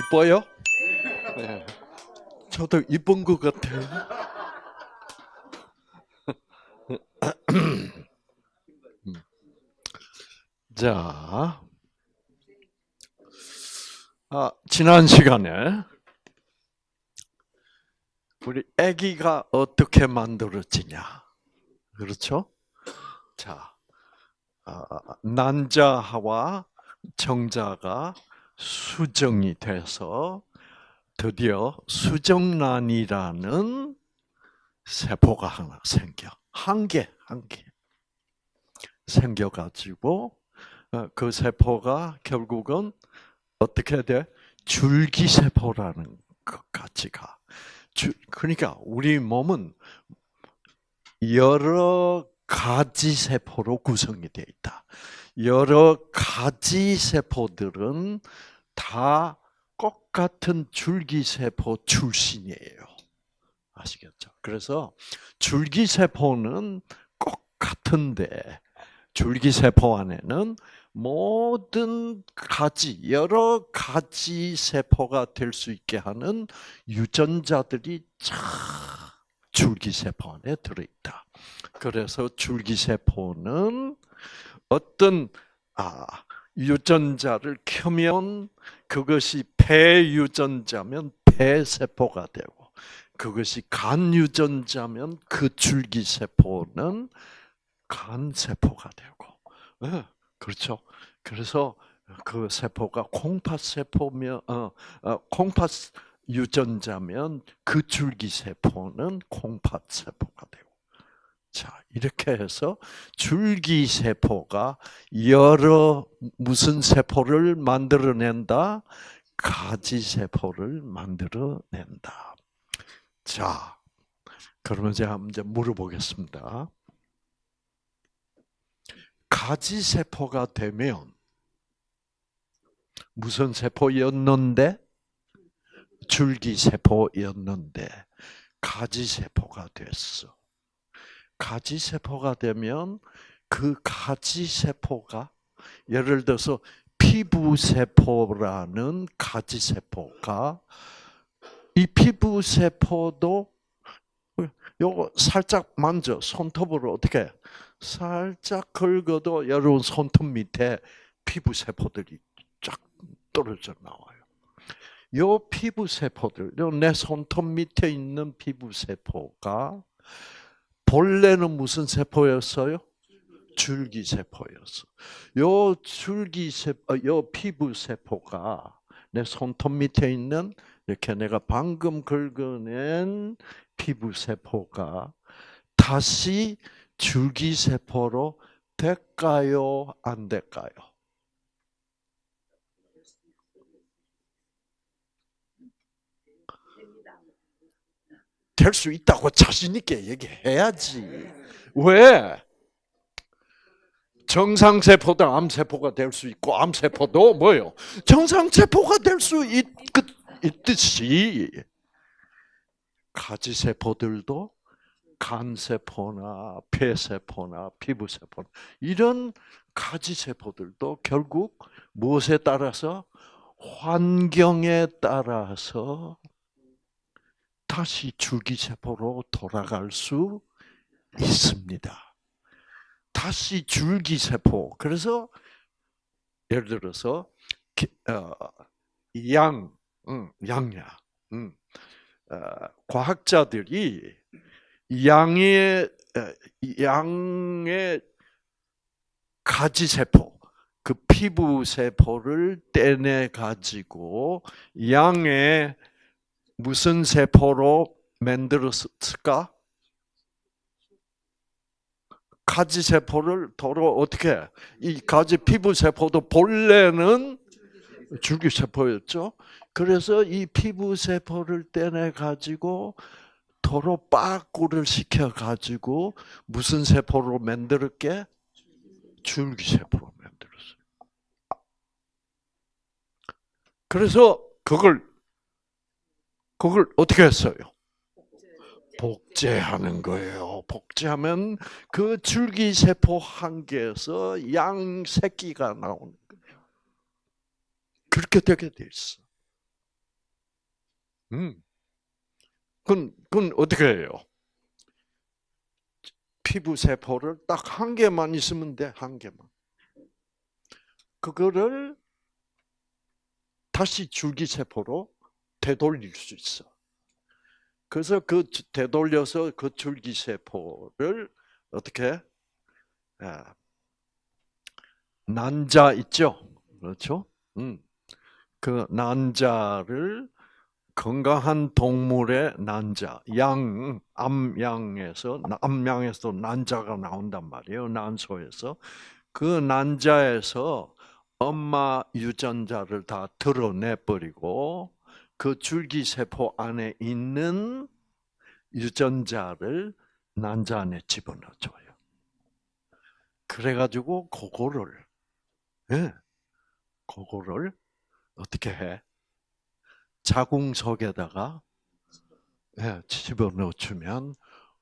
이뻐요? 네. 저도 이쁜 것 같아요. 자, 지난 시간에 우리 아기가 어떻게 만들어지냐, 그렇죠? 자, 난자와 정자가 수정이 돼서 드디어 수정란이라는 세포가 하나 생겨. 한 개 생겨가지고 그 세포가 결국은 어떻게 돼? 줄기세포라는 것까지 가. 그러니까 우리 몸은 여러 가지 세포로 구성이 되어 있다. 여러 가지 세포들은 다 똑같은 줄기세포 출신이에요. 아시겠죠? 그래서 줄기세포는 똑같은데 줄기세포 안에는 모든 가지, 여러 가지 세포가 될 수 있게 하는 유전자들이 줄기세포 안에 들어있다. 그래서 줄기세포는 어떤 유전자를 켜면 그것이 폐유전자면 폐세포가 되고 그것이 간유전자면 그 줄기세포는 간세포가 되고, 네, 그렇죠. 그래서 그 세포가 콩팥세포면, 콩팥 유전자면 그 줄기세포는 콩팥세포가 되고, 자, 이렇게 해서 줄기세포가 여러 무슨 세포를 만들어낸다? 가지세포를 만들어낸다. 자, 그러면 제가 이제 물어보겠습니다. 가지세포가 되면 무슨 세포였는데? 줄기세포였는데 가지세포가 됐어. 가지세포가 되면 그 가지세포가 예를 들어서 피부세포라는 가지세포가 이 피부세포도 요거 살짝 만져 손톱으로 어떻게 살짝 긁어도 여러분 손톱 밑에 피부세포들이 쫙 떨어져 나와요. 요 피부세포들, 내 손톱 밑에 있는 피부세포가 본래는 무슨 세포였어요? 줄기세포였어. 요 요 피부세포가 내 손톱 밑에 있는 이렇게 내가 방금 긁어낸 피부세포가 다시 줄기세포로 될까요? 안 될까요? 될 수 있다고 자신 있게 얘기해야지. 왜? 정상세포도 암세포가 될 수 있고 암세포도 뭐예요? 정상세포가 될 수 있듯이 가지세포들도 간세포나 폐세포나 피부세포나 이런 가지세포들도 결국 무엇에 따라서 환경에 따라서 다시 줄기세포로 돌아갈 수 있습니다. 다시 줄기세포. 그래서 예를 들어서 양야. 과학자들이 양의 가지세포, 그 피부세포를 떼내 가지고 양의 무슨 세포로 만들었을까? 가지세포를 도로 어떻게? 이 가지 피부세포도 본래는 줄기세포였죠. 그래서 이 피부세포를 떼내 가지고 도로 빠꾸를 시켜 가지고 무슨 세포로 만들었게? 줄기세포로 만들었어요. 그래서 그걸 어떻게 했어요? 복제하는 거예요. 복제하면 그 줄기세포 한 개에서 양 새끼가 나오는 거예요. 그렇게 되게 돼 있어. 그건 어떻게 해요? 피부 세포를 딱 한 개만 있으면 돼, 한 개만. 그거를 다시 줄기세포로 되돌릴 수 있어. 그래서 되돌려서 그 줄기세포를 어떻게? 난자 있죠? 그렇죠? 그 난자를 건강한 동물의 난자, 암양에서 난자가 나온단 말이에요. 난소에서. 그 난자에서 엄마 유전자를 다 드러내버리고 그 줄기세포 안에 있는 유전자를 난자 안에 집어넣어줘요. 그래가지고 그거를 어떻게 해? 자궁석에다가 집어넣어주면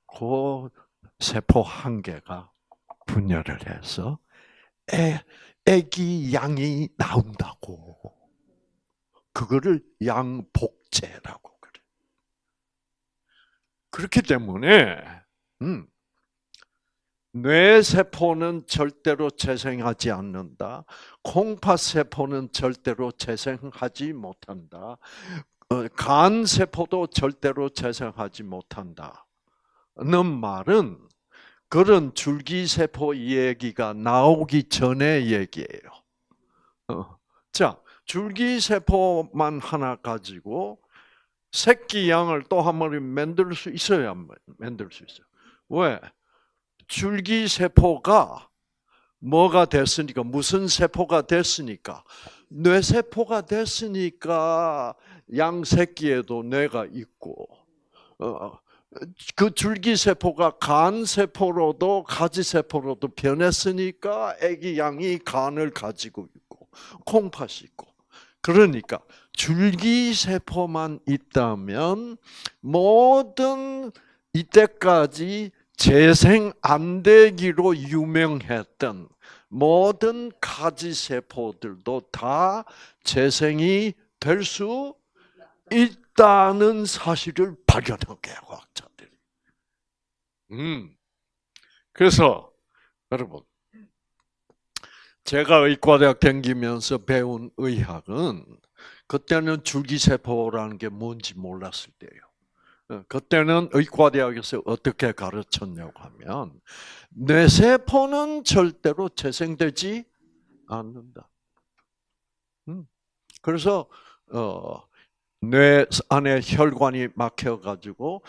그 세포 한 개가 분열을 해서 애기 양이 나온다고. 그거를 양복제라고 그래. 그렇기 때문에 뇌세포는 절대로 재생하지 않는다. 콩팥세포는 절대로 재생하지 못한다. 간세포도 절대로 재생하지 못한다. 는 말은 그런 줄기세포 얘기가 나오기 전의 얘기예요. 자, 줄기세포만 하나 가지고 새끼 양을 또 한 마리 만들 수 있어야 만들 수 있어요. 왜? 줄기세포가 뭐가 됐으니까, 무슨 세포가 됐으니까, 뇌세포가 됐으니까 양새끼에도 뇌가 있고, 그 줄기세포가 간세포로도 가지세포로도 변했으니까 애기 양이 간을 가지고 있고 콩팥이 있고. 그러니까 줄기세포만 있다면 모든 이때까지 재생 안 되기로 유명했던 모든 가지세포들도 다 재생이 될 수 있다는 사실을 발견한 거예요, 과학자들이. 그래서 여러분, 제가 의과대학 다니면서 배운 의학은 그때는 줄기세포라는 게 뭔지 몰랐을 때예요. 그때는 의과대학에서 어떻게 가르쳤냐고 하면 뇌세포는 절대로 재생되지 않는다. 그래서 뇌 안에 혈관이 막혀가지고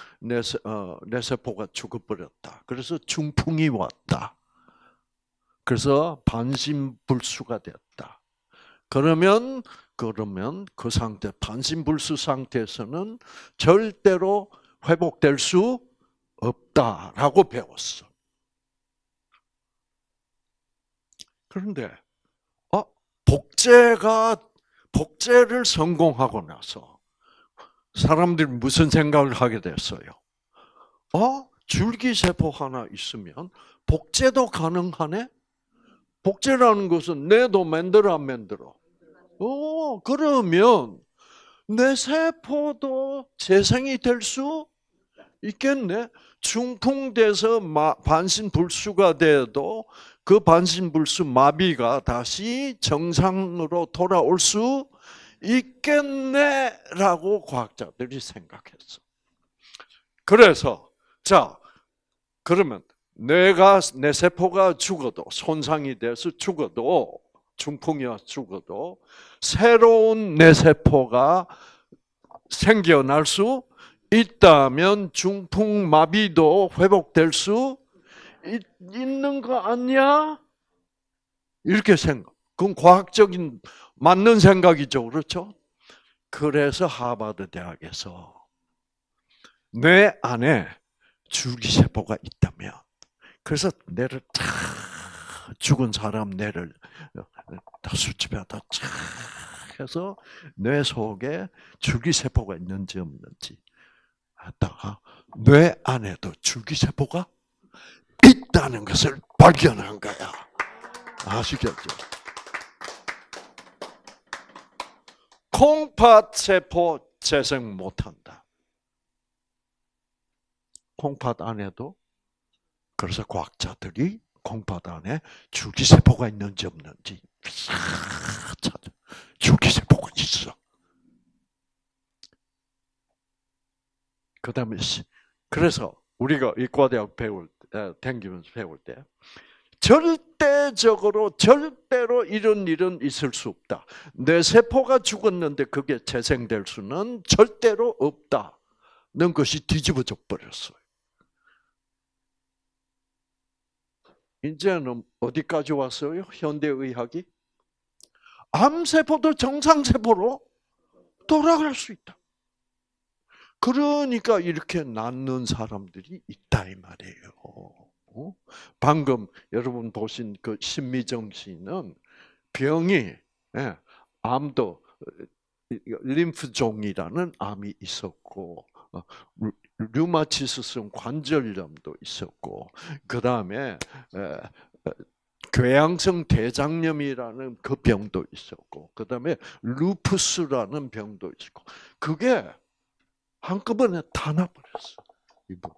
뇌세포가 죽어버렸다. 그래서 중풍이 왔다. 그래서 반신불수가 됐다. 그러면 그 상태, 반신불수 상태에서는 절대로 회복될 수 없다라고 배웠어. 그런데 복제를 성공하고 나서 사람들이 무슨 생각을 하게 됐어요? 줄기세포 하나 있으면 복제도 가능하네? 복제라는 것은 뇌도 만들어 안 만들어? 그러면 뇌세포도 재생이 될 수 있겠네? 중풍돼서 반신불수가 돼도 그 반신불수 마비가 다시 정상으로 돌아올 수 있겠네라고 과학자들이 생각했어. 그래서 그러면 내 세포가 죽어도, 손상이 돼서 죽어도, 중풍이 와서 죽어도 새로운 뇌세포가 생겨날 수 있다면 중풍 마비도 회복될 수 있는 거 아니야? 이렇게 생각. 그건 과학적인 맞는 생각이죠, 그렇죠? 그래서 하버드 대학에서 뇌 안에 줄기세포가 있다면, 그래서 뇌를 죽은 사람 뇌를 다 수집에다 해서 뇌 속에 줄기세포가 있는지 없는지 하다가 뇌 안에도 줄기세포가 있다는 것을 발견한 거야. 아시겠죠? 콩팥세포 재생 못한다. 콩팥 안에도 그래서 과학자들이 콩팥 안에 줄기세포가 있는지 없는지 찾아. 줄기세포가 있어. 그다음에 그래서 우리가 의과대학 다니면서 배울 때 절대로 이런 일은 있을 수 없다. 뇌 세포가 죽었는데 그게 재생될 수는 절대로 없다는 것이 뒤집어져 버렸어요. 이제는 어디까지 왔어요? 현대의학이 암세포도 정상세포로 돌아갈 수 있다. 그러니까 이렇게 낫는 사람들이 있다 이 말이에요. 방금 여러분 보신 그 신미정 씨는 병이 암도 림프종이라는 암이 있었고 류마티스성 관절염도 있었고 그 다음에 궤양성 대장염이라는 그 병도 있었고 그 다음에 루푸스라는 병도 있었고 그게 한꺼번에 다 나버렸어. 이분.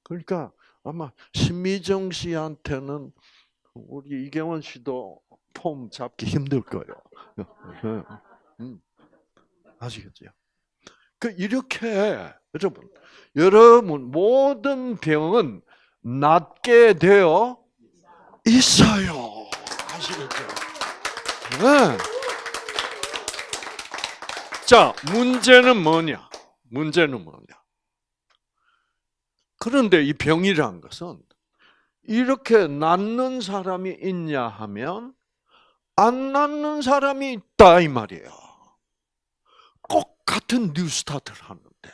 그러니까 아마 신미정 씨한테는 우리 이경원 씨도 폼 잡기 힘들 거예요. 아시겠죠? 그 이렇게 여러분 모든 병은 낫게 되어 있어요. 아시겠죠? 네. 자, 문제는 뭐냐? 그런데 이 병이란 것은 이렇게 낫는 사람이 있냐 하면 안 낫는 사람이 있다 이 말이에요. 꼭 같은 뉴스타트를 하는데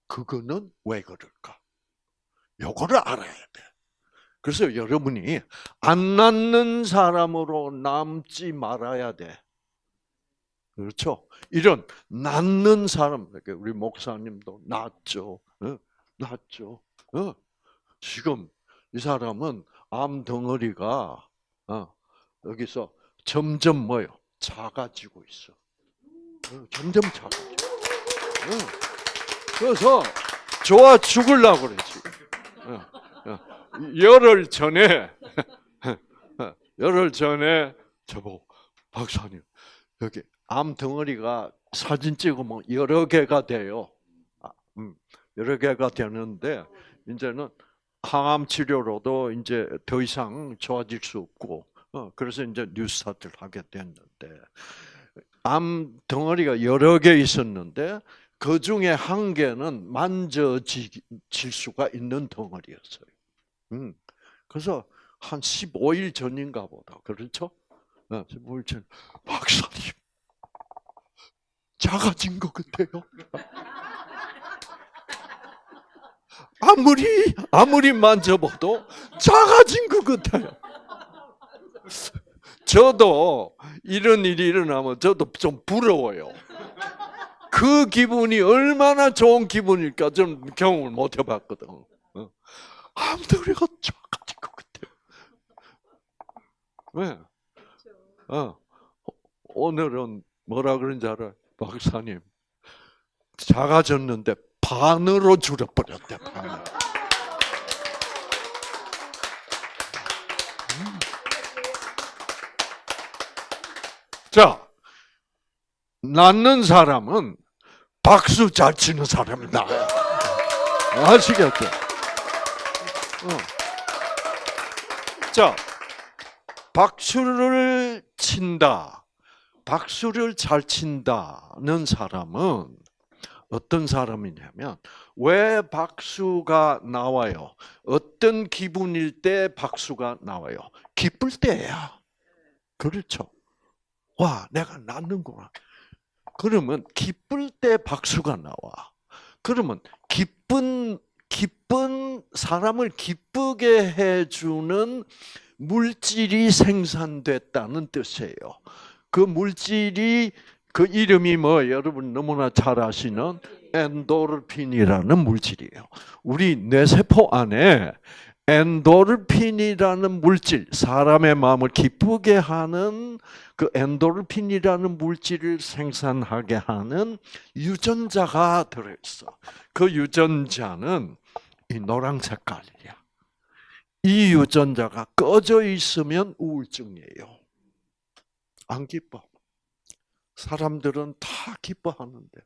그거는 왜 그럴까? 요거를 알아야 돼. 그래서 여러분이 안 낫는 사람으로 남지 말아야 돼. 그렇죠? 이런 낫는 사람, 우리 목사님도 낫죠. 낫죠. 지금 이 사람은 암 덩어리가 여기서 점점 뭐요? 작아지고 있어. 점점 작아져. 그래서 좋아 죽으려고 그래 지금. 열흘 전에 저보고 박사님 여기 암 덩어리가 사진 찍으면 여러 개가 돼요. 여러 개가 되는데 이제는 항암 치료로도 이제 더 이상 좋아질 수 없고 그래서 이제 뉴스타트를 하게 됐는데 암 덩어리가 여러 개 있었는데 그 중에 한 개는 만져질 수가 있는 덩어리였어요. 그래서 한 15일 전인가 보다. 그렇죠? 15일 전 박사님 작아진 것 같아요. 아무리 만져봐도 작아진 것 같아요. 저도 이런 일이 일어나면 저도 좀 부러워요. 그 기분이 얼마나 좋은 기분일까 저는 경험을 못 해봤거든. 암덩어리가 작아진 것 같아요. 왜? 오늘은 뭐라 그런지 알아요? 박사님 작아졌는데 반으로 줄여버렸대. 반으로. 자, 낫는 사람은 박수 잘 치는 사람이 나아요. 아시겠죠? 자, 박수를 잘 친다는 사람은 어떤 사람이냐면 왜 박수가 나와요? 어떤 기분일 때 박수가 나와요? 기쁠 때야. 그렇죠? 와, 내가 낫는구나. 그러면 기쁠 때 박수가 나와. 그러면 기쁜 사람을 기쁘게 해주는 물질이 생산됐다는 뜻이에요. 그 물질이 그 이름이 뭐 여러분 너무나 잘 아시는 엔도르핀이라는 물질이에요. 우리 뇌세포 안에 엔도르핀이라는 물질, 사람의 마음을 기쁘게 하는 그 엔도르핀이라는 물질을 생산하게 하는 유전자가 들어있어. 그 유전자는 이 노란 색깔이야. 이 유전자가 꺼져 있으면 우울증이에요. 안 기뻐. 사람들은 다 기뻐하는데,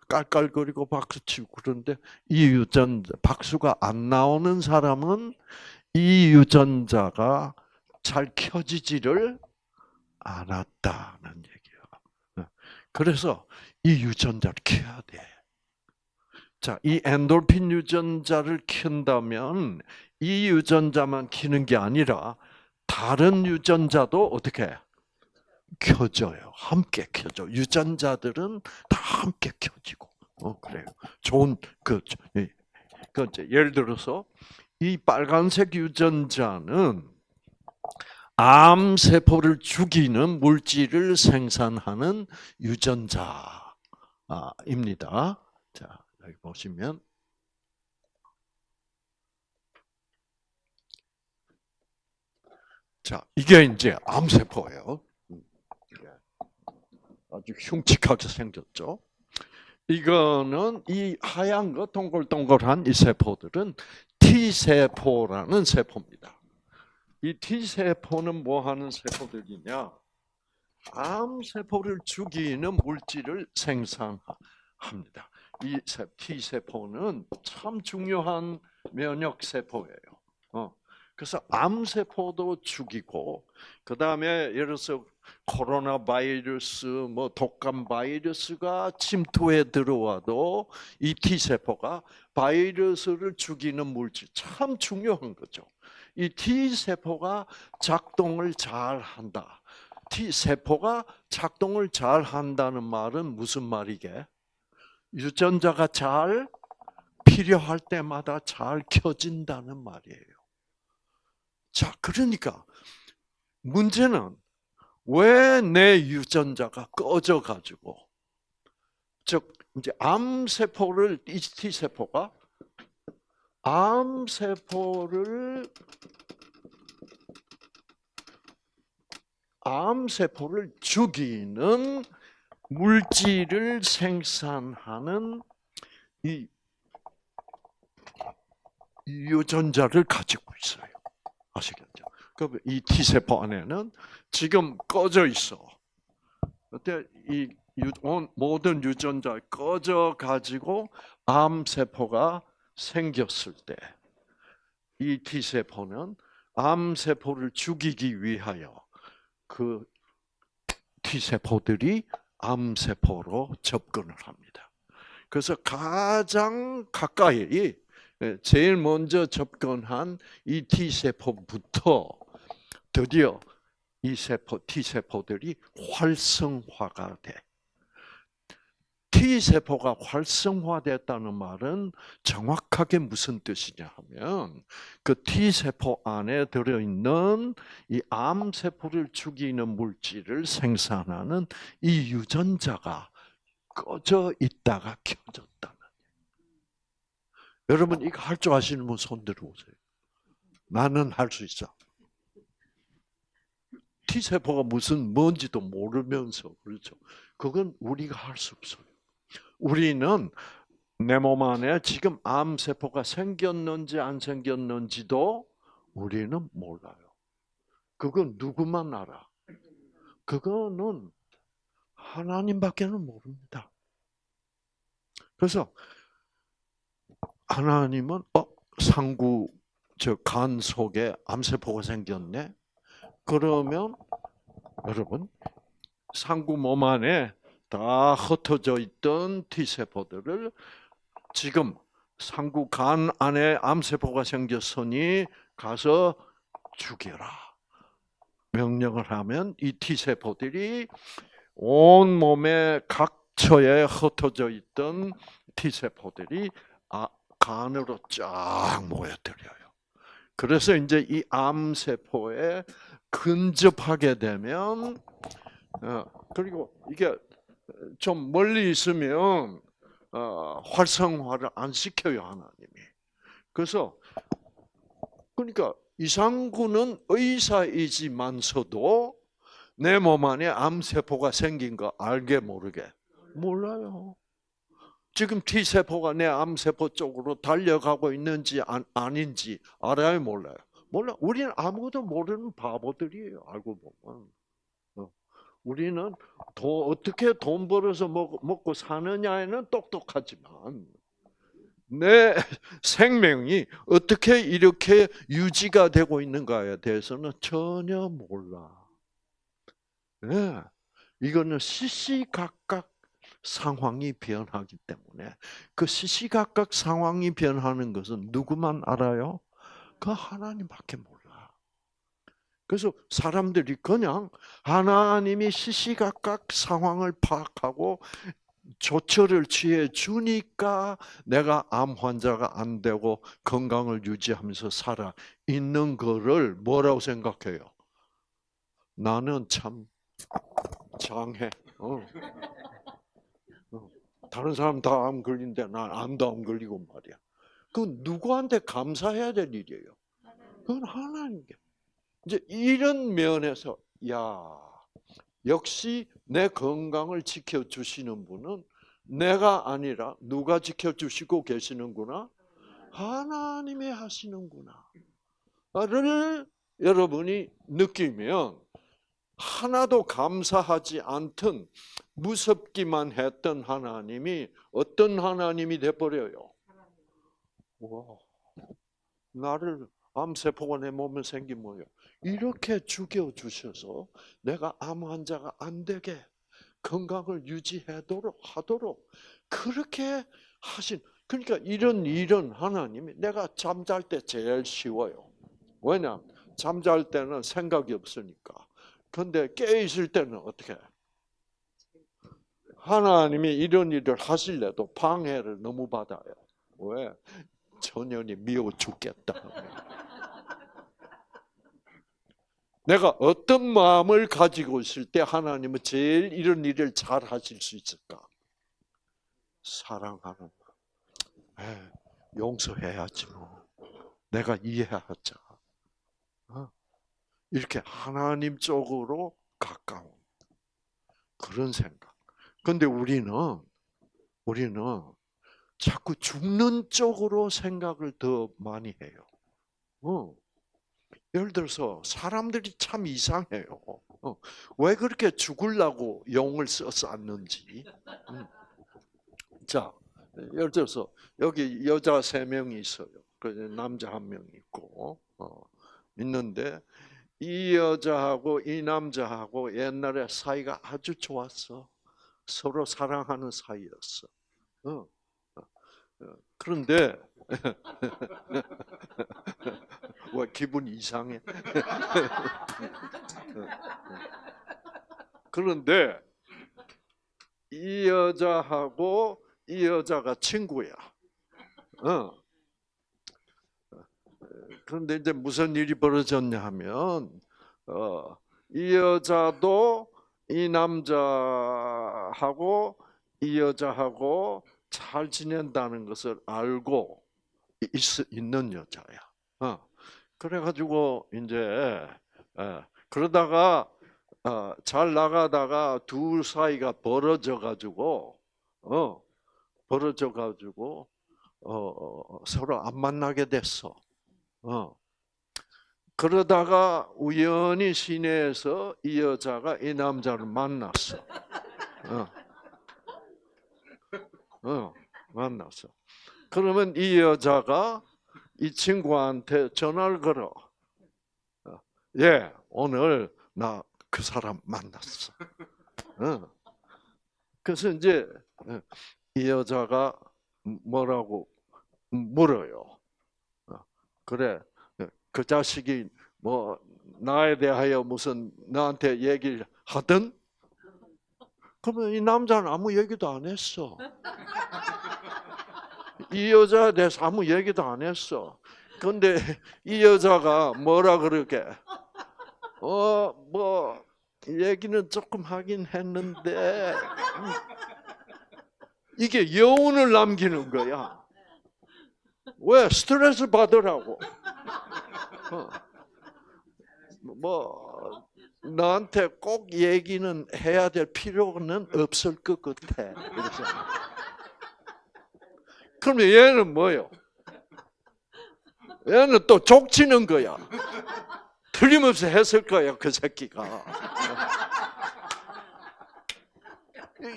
깔깔거리고 박수치고 그런데 이 유전자, 박수가 안 나오는 사람은 이 유전자가 잘 켜지지를 않았다는 얘기야. 그래서 이 유전자를 켜야 돼. 자, 이 엔돌핀 유전자를 켠다면 이 유전자만 켜는 게 아니라 다른 유전자도 어떻게 켜져요. 함께 켜져. 유전자들은 다 함께 켜지고. 그래요. 좋은 이제 예를 들어서 이 빨간색 유전자는 암 세포를 죽이는 물질을 생산하는 유전자입니다. 자, 여기 보시면 자, 이게 이제 암 세포예요. 아주 흉측하게 생겼죠. 이거는 이 하얀 거 동글동글한 이 세포들은 T세포라는 세포입니다. 이 T세포는 뭐 하는 세포들이냐? 암세포를 죽이는 물질을 생산합니다. 이 T세포는 참 중요한 면역세포예요. 그래서 암세포도 죽이고, 그 다음에 예를 들어서 코로나 바이러스, 뭐 독감 바이러스가 침투해 들어와도 이 T세포가 바이러스를 죽이는 물질, 참 중요한 거죠. 이 T세포가 작동을 잘 한다. T세포가 작동을 잘 한다는 말은 무슨 말이게? 유전자가 잘 필요할 때마다 잘 켜진다는 말이에요. 자, 그러니까 문제는 왜 내 유전자가 꺼져가지고, 즉 이제 암세포를 이 T세포가 암세포를 죽이는 물질을 생산하는 이 유전자를 가지고 있어요. 아시겠죠? 그럼 이 T세포 안에는 지금 꺼져 있어. 그때 이 모든 유전자 꺼져 가지고 암세포가 생겼을 때, 이 T세포는 암세포를 죽이기 위하여 그 T세포들이 암세포로 접근을 합니다. 그래서 가장 가까이 제일 먼저 접근한 이 T세포부터 드디어 이 T세포들이 활성화가 돼. T세포가 활성화됐다는 말은 정확하게 무슨 뜻이냐 하면, 그 T세포 안에 들어있는 이 암세포를 죽이는 물질을 생산하는 이 유전자가 꺼져 있다가 켜졌다는. 여러분 이거 할 줄 아시는 분 손 들어오세요. 나는 할 수 있어. T세포가 뭔지도 모르면서, 그렇죠. 그건 우리가 할 수 없어요. 우리는 내 몸 안에 지금 암세포가 생겼는지 안 생겼는지도 우리는 몰라요. 그건 누구만 알아? 그거는 하나님밖에는 모릅니다. 그래서 하나님은 상구 간 속에 암세포가 생겼네. 그러면 여러분 상구 몸 안에 다 흩어져 있던 T세포들을 지금 상구 간 안에 암세포가 생겼으니 가서 죽여라. 명령을 하면 이 T세포들이 온 몸의 각처에 흩어져 있던 T세포들이 간으로 쫙 모여들어요. 그래서 이제 이 암세포에 근접하게 되면, 그리고 이게 좀 멀리 있으면 활성화를 안 시켜요, 하나님이. 그래서 그러니까 이상구는 의사이지만서도 내 몸 안에 암세포가 생긴 거 알게 모르게? 몰라요. 지금 T세포가 내 암세포 쪽으로 달려가고 있는지 아닌지 알아요, 몰라요? 몰라. 우리는 아무것도 모르는 바보들이에요, 알고 보면. 우리는 어떻게 돈 벌어서 먹고 사느냐에는 똑똑하지만 내 생명이 어떻게 이렇게 유지가 되고 있는가에 대해서는 전혀 몰라. 네. 이거는 시시각각 상황이 변하기 때문에 그 시시각각 상황이 변하는 것은 누구만 알아요? 그 하나님밖에 몰라. 그래서 사람들이 그냥 하나님이 시시각각 상황을 파악하고 조처를 취해 주니까 내가 암 환자가 안 되고 건강을 유지하면서 살아 있는 거를 뭐라고 생각해요? 나는 참 장해. 다른 사람 다 암 걸린데 난 암도 안 걸리고 말이야. 그건 누구한테 감사해야 될 일이에요. 그건 하나님께. 이제 이런 면에서 역시 내 건강을 지켜주시는 분은 내가 아니라 누가 지켜주시고 계시는구나? 하나님이 하시는구나. 를 여러분이 느끼면 하나도 감사하지 않던 무섭기만 했던 하나님이 어떤 하나님이 돼버려요? 와, 나를 암세포가 내 몸에 생긴 뭐예요? 이렇게 죽여주셔서 내가 암 환자가 안 되게 건강을 유지하도록 그렇게 하신. 그러니까 이런 하나님이 내가 잠잘 때 제일 쉬워요. 왜냐? 잠잘 때는 생각이 없으니까. 근데 깨 있을 때는 어떻게 해? 하나님이 이런 일을 하실래도 방해를 너무 받아요. 왜? 전현이 미워 죽겠다. 내가 어떤 마음을 가지고 있을 때 하나님은 제일 이런 일을 잘 하실 수 있을까? 사랑하는 마음. 용서해야지 뭐. 내가 이해하자. 이렇게 하나님 쪽으로 가까운 그런 생각. 그런데 우리는 자꾸 죽는 쪽으로 생각을 더 많이 해요. 예를 들어서 사람들이 참 이상해요. 왜 그렇게 죽으려고 용을 썼었는지. 자, 예를 들어서 여기 여자 3명이 있어요. 남자 1명 있고 있는데 이 여자하고 이 남자하고 옛날에 사이가 아주 좋았어. 서로 사랑하는 사이였어. 그런데 왜 기분이 이상해? 그런데 이 여자하고 이 여자가 친구야. 그런데 이제 무슨 일이 벌어졌냐 하면 이 여자도 이 남자하고 이 여자하고 잘 지낸다는 것을 알고 있는 여자야. 그래가지고 이제 그러다가 잘 나가다가 둘 사이가 벌어져가지고 서로 안 만나게 됐어. 그러다가 우연히 시내에서 이 여자가 이 남자를 만났어. 만났어. 그러면 이 여자가 이 친구한테 전화를 걸어. 오늘 나 그 사람 만났어. 그래서 이제 이 여자가 뭐라고 물어요. 그래, 그 자식이 뭐 나에 대하여 무슨 나한테 얘기를 하든? 그러면 이 남자는 아무 얘기도 안 했어. 이 여자에 대해서 아무 얘기도 안 했어. 근데 이 여자가 뭐라 그러게? 뭐 얘기는 조금 하긴 했는데 이게 여운을 남기는 거야. 왜? 스트레스 받으라고. 뭐 너한테 꼭 얘기는 해야 될 필요는 없을 것 같아. 그래서 그러면 얘는 뭐요? 얘는 또 족치는 거야. 틀림없이 했을 거야, 그 새끼가.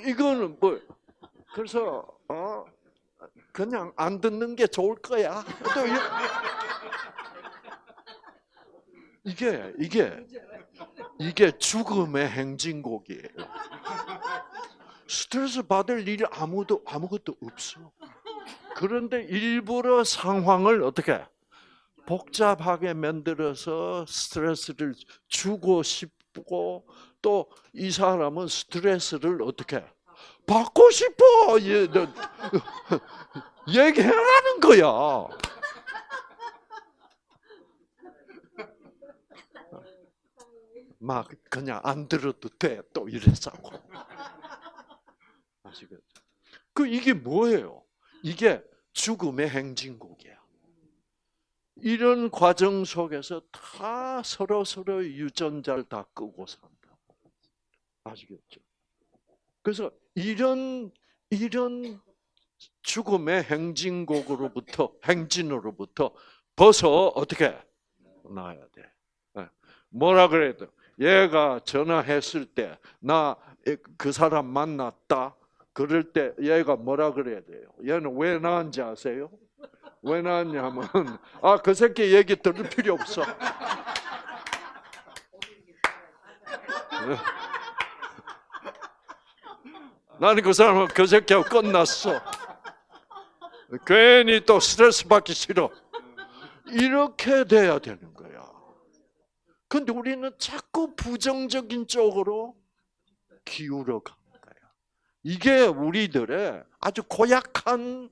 이거는 뭐 그래서 그냥 안 듣는 게 좋을 거야. 또 이게 죽음의 행진곡이에요. 스트레스 받을 일이 아무것도 없어. 그런데 일부러 상황을 어떻게 복잡하게 만들어서 스트레스를 주고 싶고 또 이 사람은 스트레스를 어떻게 받고 싶어 얘기하라는 거야. 막 그냥 안 들어도 돼 또 이랬다고. 아시겠죠? 이게 뭐예요? 이게 죽음의 행진곡이야. 이런 과정 속에서 다 서로 유전자를 다 끄고 산다. 아시겠죠? 그래서 이런 죽음의 행진으로부터 벗어 어떻게 나야 돼? 뭐라 그래도 얘가 전화했을 때 나 그 사람 만났다. 그럴 때 얘가 뭐라 그래야 돼요? 얘는 왜 나은지 아세요? 왜 나왔냐면 그 새끼 얘기 들을 필요 없어. 나는 그 사람은 그 새끼하고 끝났어. 괜히 또 스트레스 받기 싫어. 이렇게 돼야 되는 거야. 근데 우리는 자꾸 부정적인 쪽으로 기울어 가는 거야. 이게 우리들의 아주 고약한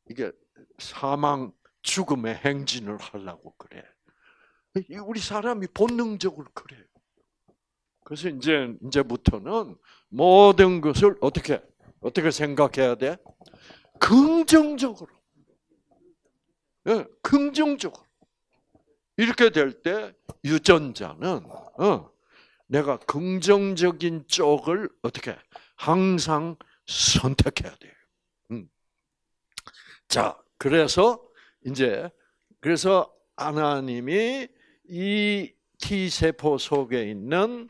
이게 사망, 죽음의 행진을 하려고 그래. 우리 사람이 본능적으로 그래요. 그래서 이제부터는 모든 것을 어떻게 생각해야 돼? 긍정적으로. 네, 긍정적으로. 이렇게 될 때 유전자는 내가 긍정적인 쪽을 어떻게 항상 선택해야 돼요. 자, 그래서 하나님이 이 T세포 속에 있는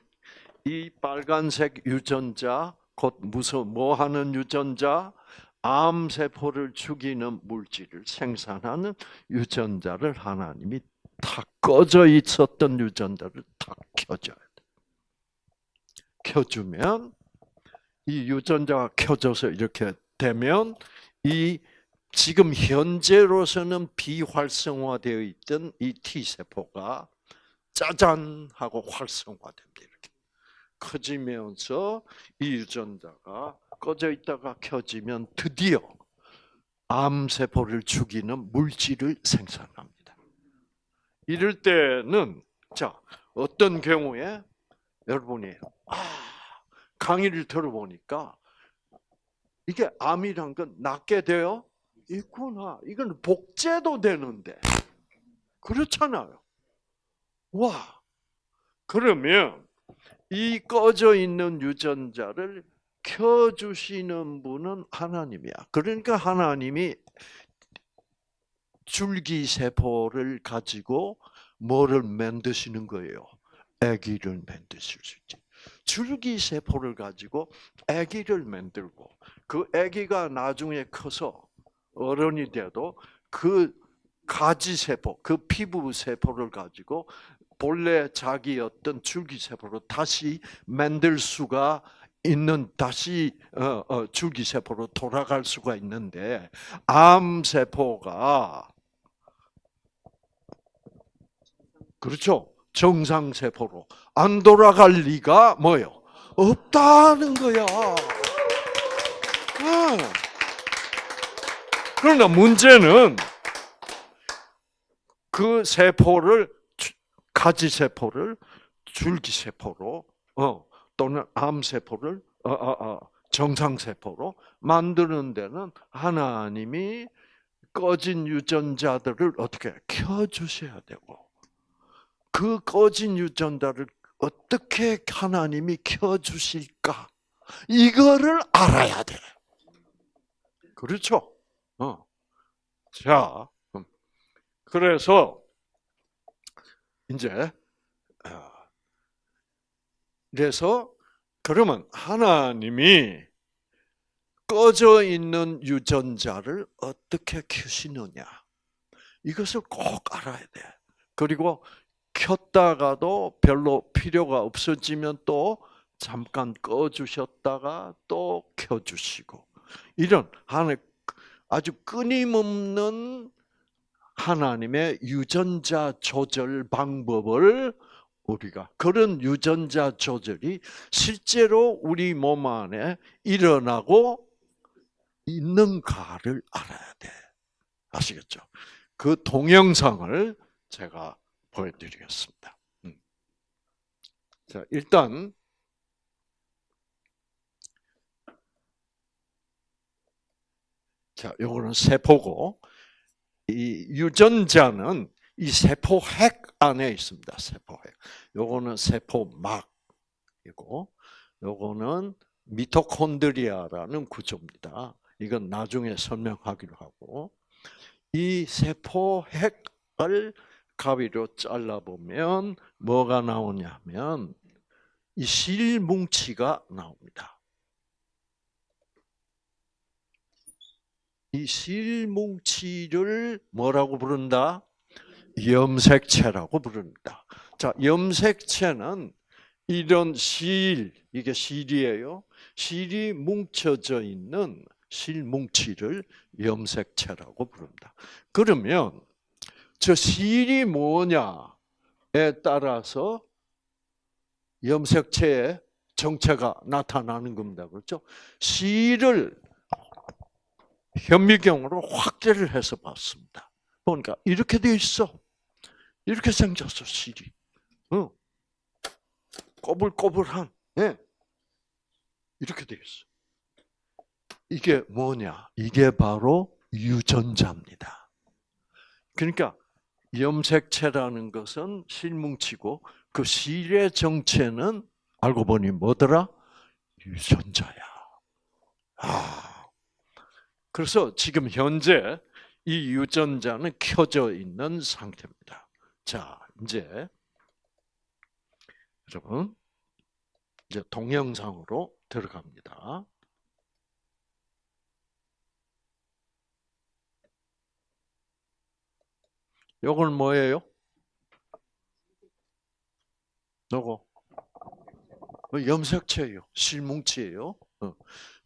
이 빨간색 유전자, 곧 뭐 하는 유전자? 암세포를 죽이는 물질을 생산하는 유전자를 하나님이 다 꺼져 있었던 유전자를 다 켜줘야 돼. 켜주면 이 유전자가 켜져서 이렇게 되면 이 지금 현재로서는 비활성화되어 있던 이 T세포가 짜잔 하고 활성화됩니다. 이렇게 커지면서 이 유전자가 꺼져 있다가 켜지면 드디어 암세포를 죽이는 물질을 생산합니다. 이럴 때는 어떤 경우에 여러분이 강의를 들어보니까 이게 암이란 건 낫게 되어 있구나. 이건 복제도 되는데 그렇잖아요. 와, 그러면 이 꺼져 있는 유전자를 켜주시는 분은 하나님이야. 그러니까 하나님이 줄기세포를 가지고 뭐를 만드시는 거예요? 아기를 만드실 수 있지. 줄기세포를 가지고 아기를 만들고 그 아기가 나중에 커서 어른이 돼도 그 가지세포, 그 피부세포를 가지고 본래 자기였던 줄기세포로 다시 만들 수가 있는 다시 줄기세포로 돌아갈 수가 있는데 암세포가 그렇죠. 정상세포로 안 돌아갈 리가 뭐요? 없다는 거야. 그러나 문제는 그 세포를 가지세포를 줄기세포로 또는 암세포를 정상세포로 만드는 데는 하나님이 꺼진 유전자들을 어떻게 켜주셔야 되고, 그 꺼진 유전자를 어떻게 하나님이 켜주실까? 이거를 알아야 돼. 그렇죠? 자, 그래서 이제 그래서 그러면 하나님이 꺼져 있는 유전자를 어떻게 켜시느냐? 이것을 꼭 알아야 돼. 그리고 켰다가도 별로 필요가 없어지면 또 잠깐 꺼주셨다가 또 켜주시고, 이런 아주 끊임없는 하나님의 유전자 조절 방법을 우리가, 그런 유전자 조절이 실제로 우리 몸 안에 일어나고 있는가를 알아야 돼. 아시겠죠? 그 동영상을 제가 보여드리겠습니다. 자, 일단 자, 요거는 세포고, 이 유전자는 이 세포 핵 안에 있습니다. 세포 핵. 요거는 세포막이고, 요거는 미토콘드리아라는 구조입니다. 이건 나중에 설명하기로 하고, 이 세포 핵을 가위로 잘라보면 뭐가 나오냐면 이 실뭉치가 나옵니다. 이 실뭉치를 뭐라고 부른다? 염색체라고 부릅니다. 자, 염색체는 이런 이게 실이에요. 실이 뭉쳐져 있는 실뭉치를 염색체라고 부릅니다. 그러면 저 실이 뭐냐에 따라서 염색체의 정체가 나타나는 겁니다. 그렇죠? 실을 현미경으로 확대를 해서 봤습니다. 보니까 이렇게 돼 있어. 이렇게 생겼어, 실이. 꼬불꼬불한. 네. 이렇게 돼 있어. 이게 뭐냐? 이게 바로 유전자입니다. 그러니까 염색체라는 것은 실뭉치고 그 실의 정체는 알고 보니 뭐더라? 유전자야. 그래서 지금 현재 이 유전자는 켜져 있는 상태입니다. 자, 이제 여러분 이제 동영상으로 들어갑니다. 요건 뭐예요? 요거 염색체예요. 실뭉치예요.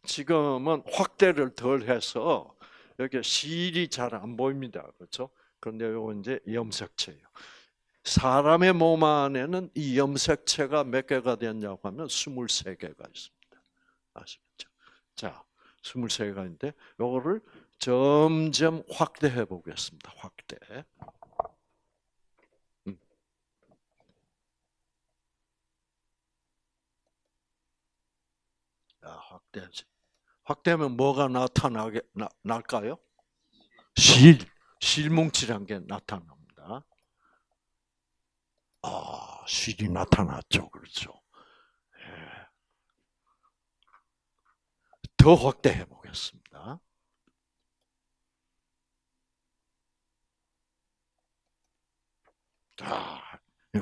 지금은 확대를 덜 해서 여기 실이 잘 안 보입니다. 그렇죠? 그런데 요거 이제 염색체예요. 사람의 몸 안에는 이 염색체가 몇 개가 되냐고 하면 23개가 있습니다. 아시겠죠? 자, 23개가 있는데 요거를 점점 확대해 보겠습니다. 확대. 자, 확대하면 뭐가 날까요? 실뭉치란 게 나타납니다. 실이 나타났죠. 그렇죠. 더 확대해 보겠습니다.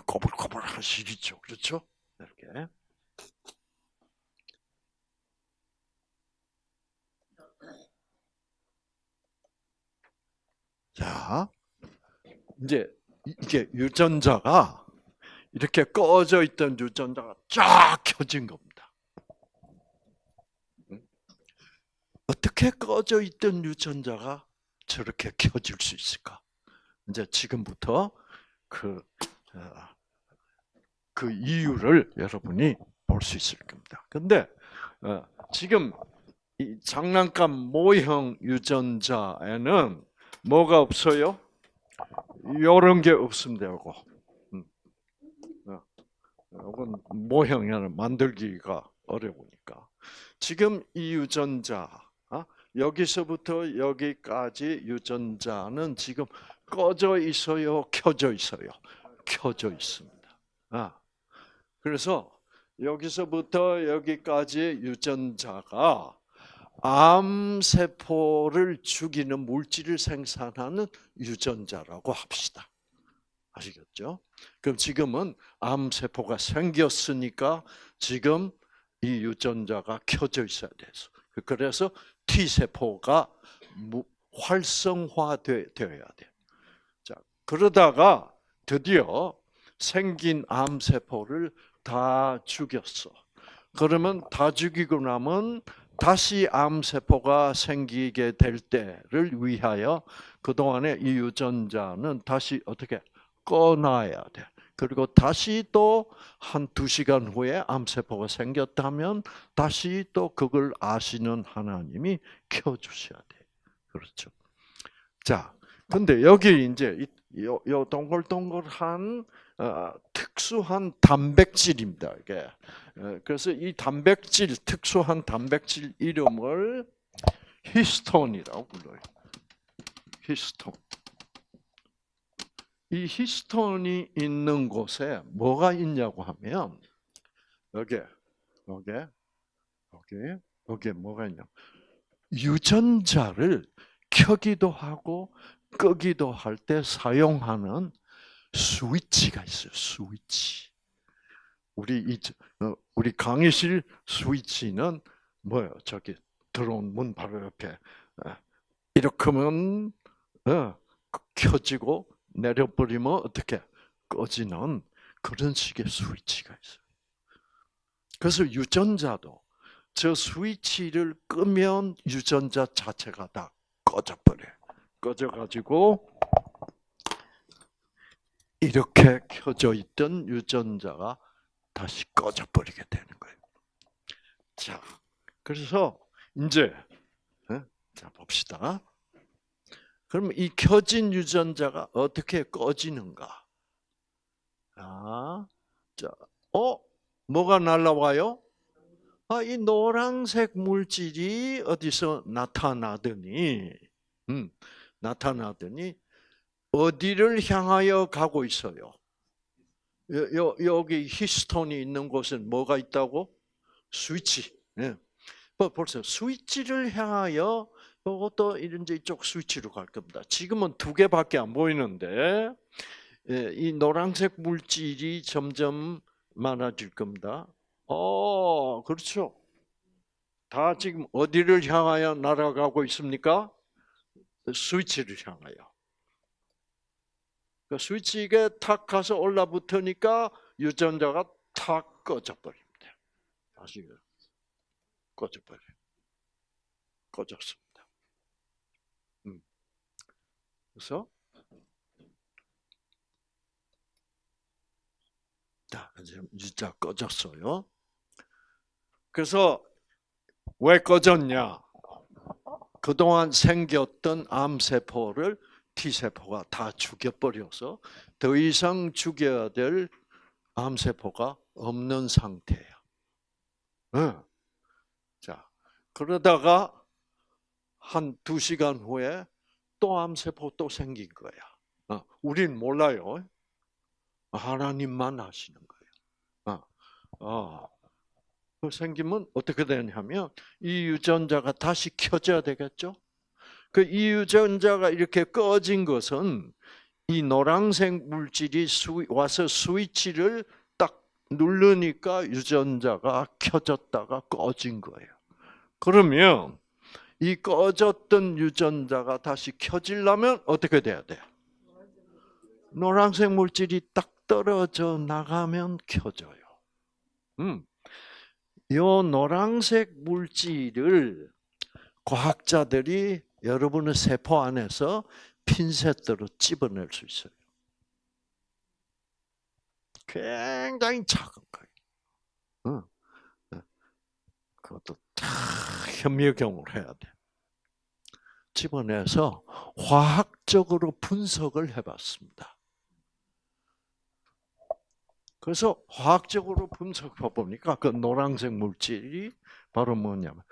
꼬불꼬불한 실이죠. 그렇죠? 이렇게. 자, 이제 이게 유전자가 이렇게 꺼져 있던 유전자가 쫙 켜진 겁니다. 어떻게 꺼져 있던 유전자가 저렇게 켜질 수 있을까? 이제 지금부터 그 이유를 여러분이 볼 수 있을 겁니다. 근데 지금 이 장난감 모형 유전자에는 뭐가 없어요? 이런 게 없습니다. 요거. 이건 모형을 만들기가 어려우니까. 지금 이 유전자, 여기서부터 여기까지 유전자는 지금 꺼져 있어요, 켜져 있어요? 켜져 있습니다. 그래서 여기서부터 여기까지 유전자가 암세포를 죽이는 물질을 생산하는 유전자라고 합시다. 아시겠죠? 그럼 지금은 암세포가 생겼으니까 지금 이 유전자가 켜져 있어야 돼서. 그래서 T세포가 활성화되어야 돼. 자, 그러다가 드디어 생긴 암세포를 다 죽였어. 그러면 다 죽이고 나면 다시 암세포가 생기게 될 때를 위하여 그동안에 이 유전자는 다시 어떻게 꺼놔야 돼. 그리고 다시 또 한 2시간 후에 암세포가 생겼다면 다시 또 그걸 아시는 하나님이 켜주셔야 돼. 그렇죠. 자, 근데 여기 이제 요 동글동글한 특수한 단백질입니다. 이게. 그래서 이 단백질, 특수한 단백질 이름을 히스톤이라고 불러요. 히스톤. 이 히스톤이 있는 곳에 뭐가 있냐고 하면 여기에 뭐가 있냐? 유전자를 켜기도 하고 끄기도 할 때 사용하는 스위치가 있어요. 스위치. 우리 강의실 스위치는 뭐예요? 저기 들어온 문 바로 옆에 이렇게 하면 켜지고 내려버리면 어떻게 꺼지는 그런 식의 스위치가 있어요. 그래서 유전자도 저 스위치를 끄면 유전자 자체가 다 꺼져버려요. 꺼져가지고 이렇게 켜져 있던 유전자가 다시 꺼져버리게 되는 거예요. 자, 그래서 이제 자 봅시다. 그럼 이 켜진 유전자가 어떻게 꺼지는가? 자, 뭐가 날라와요? 이 노란색 물질이 어디서 나타나더니 어디를 향하여 가고 있어요? 여기 히스톤이 있는 곳은 뭐가 있다고? 스위치. 벌써 스위치를 향하여 이것도 이제 이쪽 스위치로 갈 겁니다. 지금은 2개밖에 안 보이는데 이 노란색 물질이 점점 많아질 겁니다. 그렇죠. 다 지금 어디를 향하여 날아가고 있습니까? 스위치를 향하여. 그 스위치에 탁 가서 올라붙으니까 유전자가 탁 꺼져버립니다. 아시죠? 꺼졌습니다. 그래서 지금 진짜 꺼졌어요. 그래서 왜 꺼졌냐? 그동안 생겼던 암세포를 T세포가 다 죽여버려서 더 이상 죽여야 될 암세포가 없는 상태예요. 자, 그러다가 한 2시간 후에 또 암세포 또 생긴 거야. 우린 몰라요. 하나님만 아시는 거예요. 그 생기면 어떻게 되냐면 이 유전자가 다시 켜져야 되겠죠. 이 유전자가 이렇게 꺼진 것은 이 노란색 물질이 와서 스위치를 딱 누르니까 유전자가 켜졌다가 꺼진 거예요. 그러면 이 꺼졌던 유전자가 다시 켜지려면 어떻게 돼야 돼요? 노란색 물질이 딱 떨어져 나가면 켜져요. 이 노란색 물질을 과학자들이 여러분의 세포 안에서 핀셋으로 찝어낼 수 있어요. 굉장히 작은 거예요. 그것도 다 현미경으로 해야 돼. 집어내서 화학적으로 분석을 해봤습니다. 그래서 화학적으로 분석해 보니까 그 노란색 물질이 바로 뭐냐면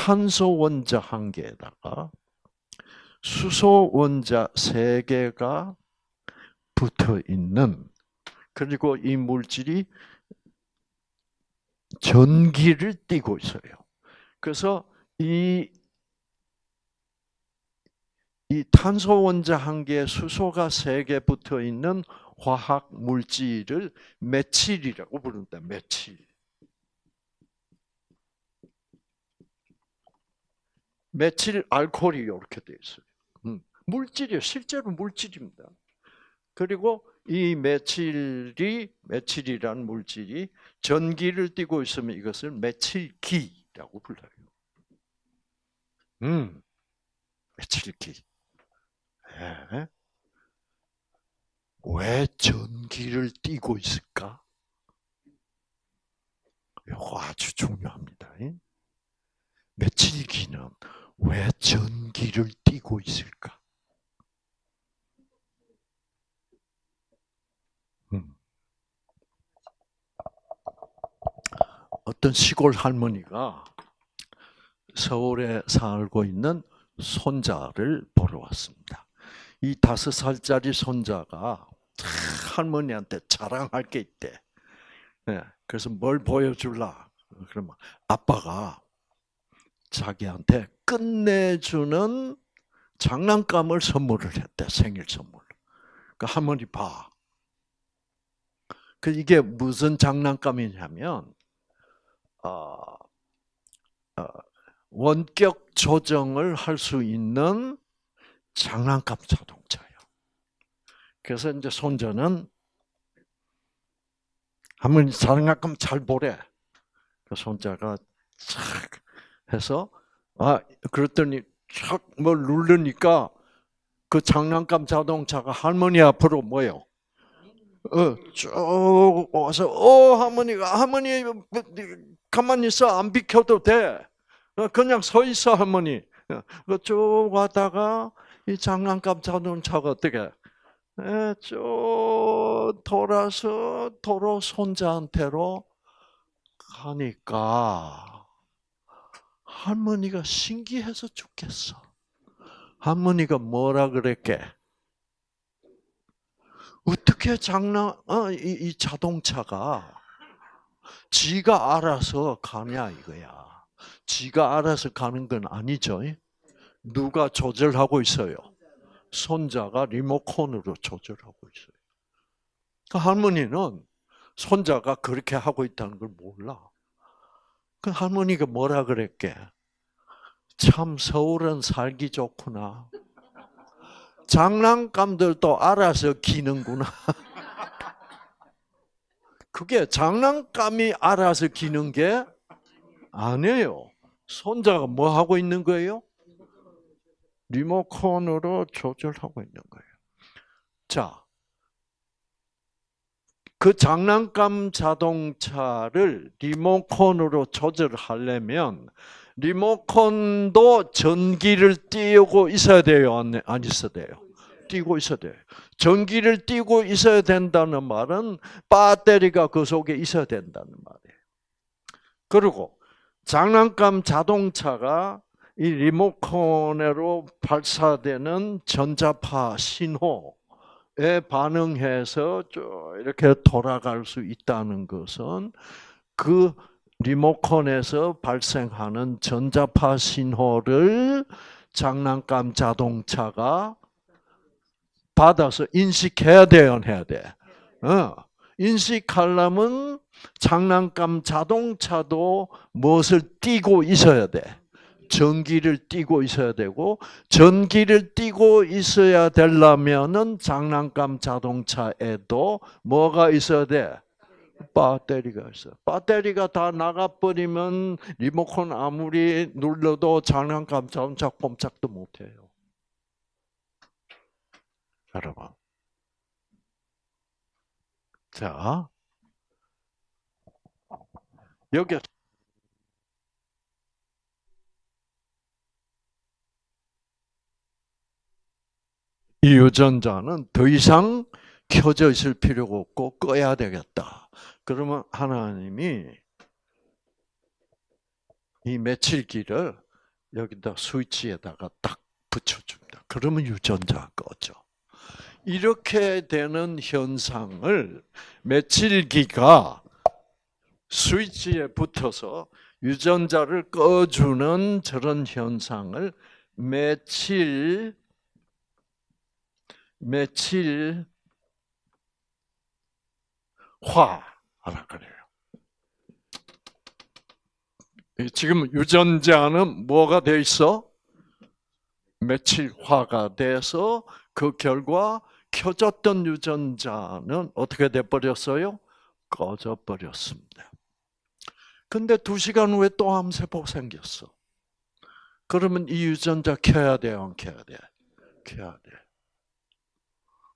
탄소 원자 1개에다가 수소 원자 3개가 붙어 있는, 그리고 이 물질이 전기를 띠고 있어요. 그래서 이 탄소 원자 1개에 수소가 3개 붙어 있는 화학 물질을 메칠이라고 부른다. 메칠. 메칠 알코올이 이렇게 돼 있어요. 물질이에요. 실제로 물질입니다. 그리고 이 메칠이라는 물질이 전기를 띠고 있으면 이것을 메칠기라고 불러요. 메칠기. 네. 왜 전기를 띠고 있을까? 이거 아주 중요합니다. 메칠기는 왜 전기를 띠고 있을까? 어떤 시골 할머니가 서울에 살고 있는 손자를 보러 왔습니다. 이 5살짜리 손자가 할머니한테 자랑할 게 있대. 그래서 뭘 보여줄라? 그러면 아빠가 자기한테 끝내주는 장난감을 선물을 했대. 생일 선물. 그 할머니 봐. 그 이게 무슨 장난감이냐면 원격 조정을 할 수 있는 장난감 자동차예요. 그래서 이제 손자는 할머니 장난감 잘 보래. 그 손자가 착 해서 그랬더니 착 뭘 누르니까 그 장난감 자동차가 할머니 앞으로 뭐요? 쭉 와서 할머니 가만히 있어. 안 비켜도 돼. 그냥 서 있어 할머니. 쭉 왔다가 이 장난감 자동차가 어떻게 쭉 돌아서 도로 손자한테로 가니까 할머니가 신기해서 죽겠어. 할머니가 뭐라 그랬게? 어떻게 이 자동차가 지가 알아서 가냐 이거야. 지가 알아서 가는 건 아니죠. 누가 조절하고 있어요? 손자가 리모컨으로 조절하고 있어요. 그 할머니는 손자가 그렇게 하고 있다는 걸 몰라. 그 할머니가 뭐라 그랬게? 참 서울은 살기 좋구나. 장난감들도 알아서 기는구나. 그게 장난감이 알아서 기는 게 아니에요. 손자가 뭐 하고 있는 거예요? 리모컨으로 조절하고 있는 거예요. 자, 그 장난감 자동차를 리모컨으로 조절하려면 리모컨도 전기를 띄우고 있어야 돼요? 안 있어야 돼요? 띄고 있어야 돼요. 전기를 띄고 있어야 된다는 말은 배터리가 그 속에 있어야 된다는 말이에요. 그리고 장난감 자동차가 이 리모컨으로 발사되는 전자파 신호에 반응해서 쭉 이렇게 돌아갈 수 있다는 것은 그 리모컨에서 발생하는 전자파 신호를 장난감 자동차가 받아서 인식해야 돼요, 안 해야 돼? 인식하려면 장난감 자동차도 무엇을 띠고 있어야 돼? 전기를 띠고 있어야 되고, 전기를 띠고 있어야 되려면은 장난감 자동차에도 뭐가 있어야 돼? 배터리가 있어. 배터리가 다 나가버리면 리모컨 아무리 눌러도 장난감 자동차 꼼짝도 못해요. 여러분. 자, 여기 이 유전자는 더 이상 켜져 있을 필요가 없고 꺼야 되겠다. 그러면 하나님이 이 메칠기를 여기다 스위치에다가 딱 붙여줍니다. 그러면 유전자가 꺼져. 이렇게 되는 현상을 메칠기가 스위치에 붙어서 유전자를 꺼주는 저런 현상을 메칠화라 그래요. 지금 유전자는 뭐가 돼 있어? 메칠화가 돼서 그 결과 켜졌던 유전자는 어떻게 돼 버렸어요? 꺼져 버렸습니다. 근데 2시간 후에 또 암세포가 생겼어. 그러면 이 유전자 켜야 돼요, 안 켜야 돼? 켜야 돼.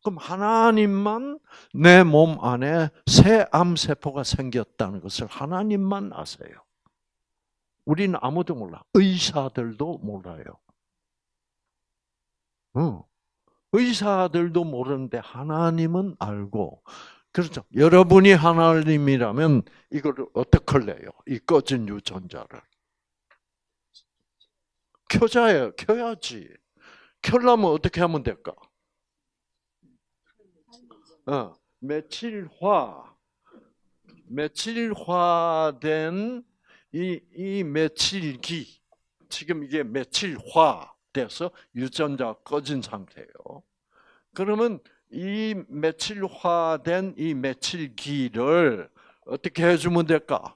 그럼 하나님만 내 몸 안에 새 암세포가 생겼다는 것을 하나님만 아세요. 우리는 아무도 몰라. 의사들도 몰라요. 의사들도 모르는데 하나님은 알고. 그렇죠. 여러분이 하나님이라면 이걸 어떻게 할래요? 이 꺼진 유전자를. 켜야지. 켜려면 어떻게 하면 될까? 메칠화된 이 메칠기, 지금 이게 메칠화 돼서 유전자 꺼진 상태예요. 그러면 이 메칠화된 이 메칠기를 어떻게 해주면 될까?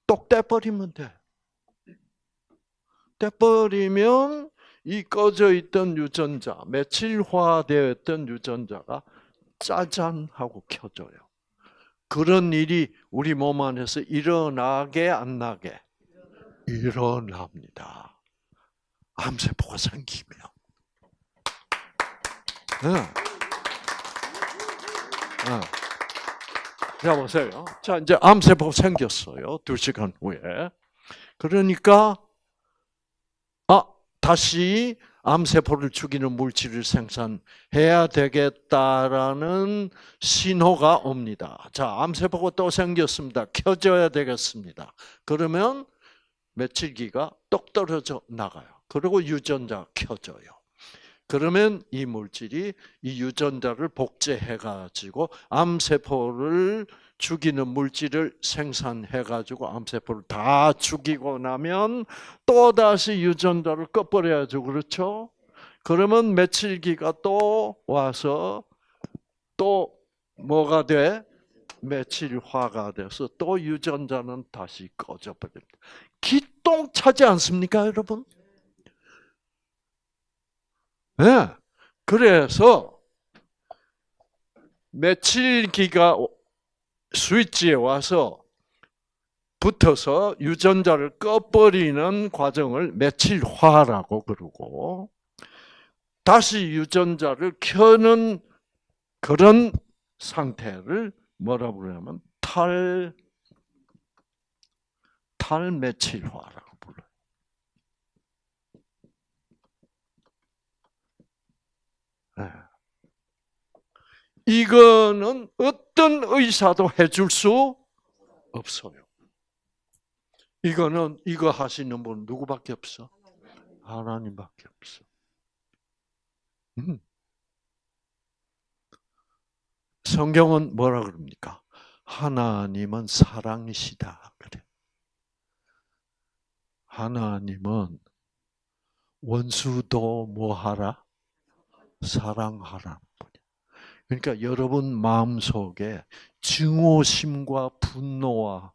똑 떼버리면 돼. 떼버리면 이 꺼져 있던 유전자, 메칠화되어 있던 유전자가 짜잔 하고 켜져요. 그런 일이 우리 몸 안에서 일어나게 안 나게? 일어납니다. 암세포가 생기면. 자, 보세요. 자, 이제 암세포 생겼어요. 2시간 후에. 그러니까, 다시 암세포를 죽이는 물질을 생산해야 되겠다라는 신호가 옵니다. 자, 암세포가 또 생겼습니다. 켜져야 되겠습니다. 그러면 메칠기가 똑 떨어져 나가요. 그리고 유전자 켜져요. 그러면 이 물질이 이 유전자를 복제해가지고 암세포를 죽이는 물질을 생산해가지고 암세포를 다 죽이고 나면 또다시 유전자를 꺼버려야죠. 그렇죠? 그러면 메칠기가 또 와서 또 뭐가 돼? 메칠화가 돼서 또 유전자는 다시 꺼져버립니다. 기똥차지 않습니까, 여러분? 네. 그래서 메칠기가 스위치에 와서 붙어서 유전자를 꺼버리는 과정을 메칠화라고 그러고, 다시 유전자를 켜는 그런 상태를 뭐라고 그러냐면 탈메칠화라고 불러요. 네. 이거는 어떤 의사도 해줄 수 없어요. 이거 하시는 분 누구밖에 없어? 하나님밖에 없어. 성경은 뭐라 그럽니까? 하나님은 사랑이시다 그래. 하나님은 원수도 뭐하라? 사랑하라는 분이야. 그러니까 여러분 마음속에 증오심과 분노와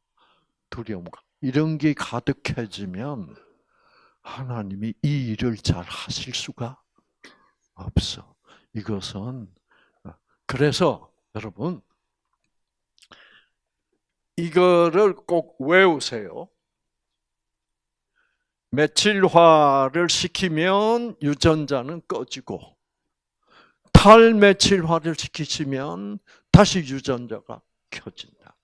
두려움과 이런 게 가득해지면 하나님이 이 일을 잘 하실 수가 없어. 이것은 그래서 여러분 이거를 꼭 외우세요. 메칠화를 시키면 유전자는 꺼지고 탈메칠화를 시키시면 다시 유전자가 켜진다.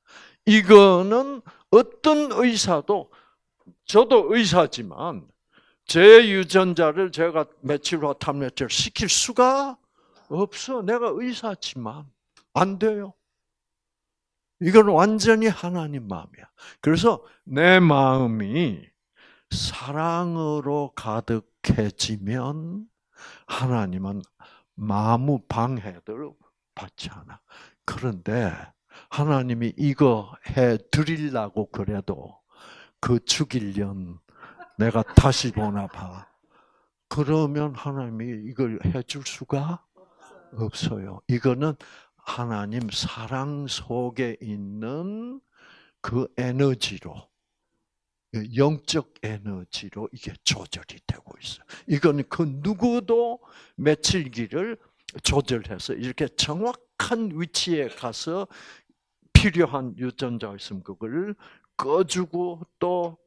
이거는 어떤 의사도, 저도 의사지만 제 유전자를 제가 메칠화, 탈메칠 시킬 수가 없어. 내가 의사지만 안 돼요. 이건 완전히 하나님 마음이야. 그래서 내 마음이 사랑으로 가득해지면 하나님은 아무 방해를 받지 않아. 그런데 하나님이 이거 해 드리려고 그래도 그 죽일년 내가 다시 보나 봐. 그러면 하나님이 이걸 해줄 수가 없어요. 이거는 하나님 사랑 속에 있는 그 에너지로, 영적 에너지로 이게 조절이 되고 있어요. 이건 그 누구도 며칠기를 조절해서 이렇게 정확한 위치에 가서 필요한 유전자가 있으면 그걸 꺼주고 또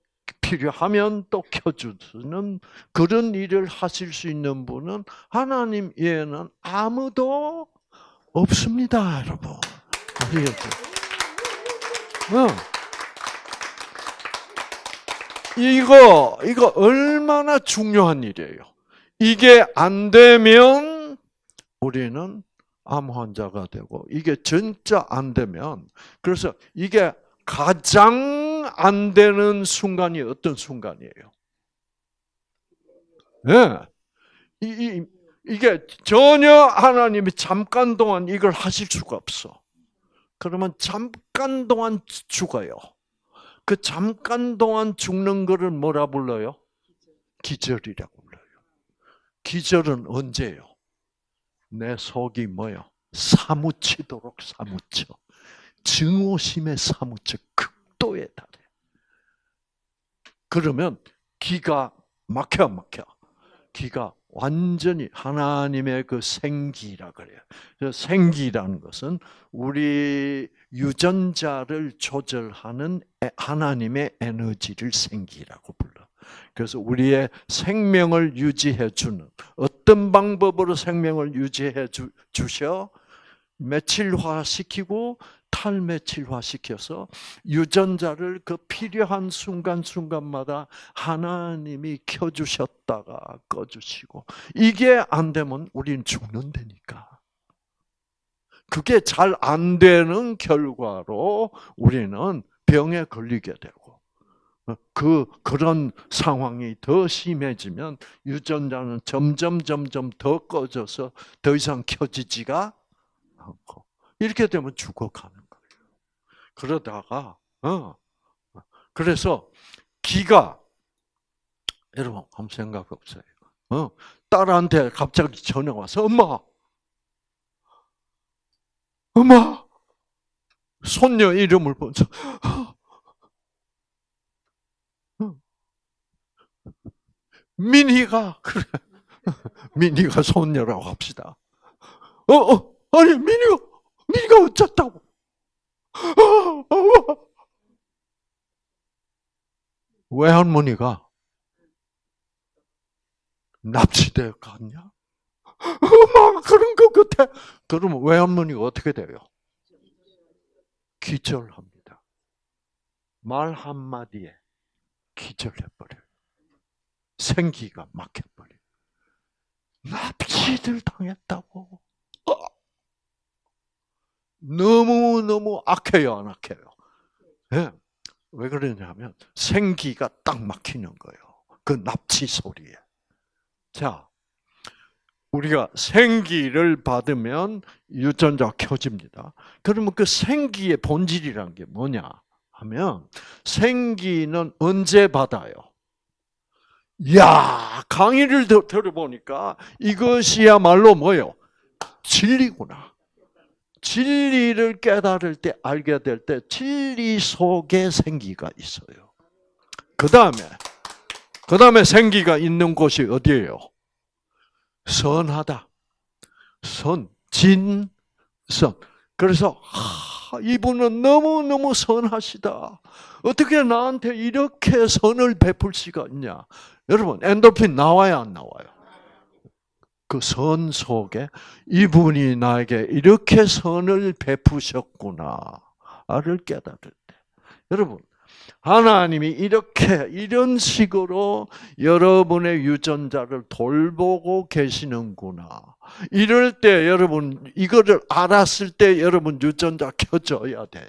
필요하면 또 켜주는 그런 일을 하실 수 있는 분은 하나님 외에는 아무도 없습니다, 여러분. 아시겠죠? 이거 얼마나 중요한 일이에요. 이게 안 되면 우리는 암 환자가 되고, 이게 진짜 안 되면, 그래서 이게 가장 안 되는 순간이 어떤 순간이에요? 네. 이게 전혀 하나님이 잠깐 동안 이걸 하실 수가 없어. 그러면 잠깐 동안 죽어요. 그 잠깐 동안 죽는 거를 뭐라 불러요? 기절이라고 불러요. 기절은 언제예요? 내 속이 뭐요? 사무치도록 사무쳐. 증오심에 사무쳐 극도에 달해. 그러면 기가 막혀. 기가 완전히 하나님의 그 생기라 그래요. 생기라는 것은 우리 유전자를 조절하는 하나님의 에너지를 생기라고 불러. 그래서 우리의 생명을 유지해 주는, 어떤 방법으로 생명을 유지해 주셔? 메칠화시키고 탈메칠화시켜서 유전자를 그 필요한 순간순간마다 하나님이 켜주셨다가 꺼주시고, 이게 안 되면 우리는 죽는다니까. 그게 잘 안 되는 결과로 우리는 병에 걸리게 되고, 그런 상황이 더 심해지면 유전자는 점점 더 꺼져서 더 이상 켜지지가 않고, 이렇게 되면 죽어가는 거예요. 그러다가 그래서 기가, 여러분 한번 생각해 보세요. 딸한테 갑자기 전화 와서 엄마 손녀 이름을 보면서 민희가, 그래, 민희가 손녀라고 합시다. 아니 민희가 어쩌다고? 외할머니가 납치돼 갔냐? 엄마 그런 것 같아. 그러면 외할머니가 어떻게 돼요? 기절합니다. 말 한마디에 기절해버려요. 생기가 막혀버려요. 납치들 당했다고. 너무 악해요, 안 악해요? 네. 왜 그러냐면 생기가 딱 막히는 거예요. 그 납치 소리에. 자, 우리가 생기를 받으면 유전자가 켜집니다. 그러면 그 생기의 본질이란 게 뭐냐 하면, 생기는 언제 받아요? 이야, 강의를 들어보니까 이것이야말로 뭐예요? 진리구나. 진리를 깨달을 때, 알게 될 때 진리 속에 생기가 있어요. 그 다음에 생기가 있는 곳이 어디예요? 선하다. 진선. 그래서 이분은 너무너무 선하시다. 어떻게 나한테 이렇게 선을 베풀 수가 있냐. 여러분, 엔도르핀 나와야 안 나와요? 그 선 속에 이분이 나에게 이렇게 선을 베푸셨구나를 깨달을 때, 여러분, 하나님이 이런 식으로 여러분의 유전자를 돌보고 계시는구나. 이럴 때 여러분, 이거를 알았을 때 여러분 유전자 켜져야 돼.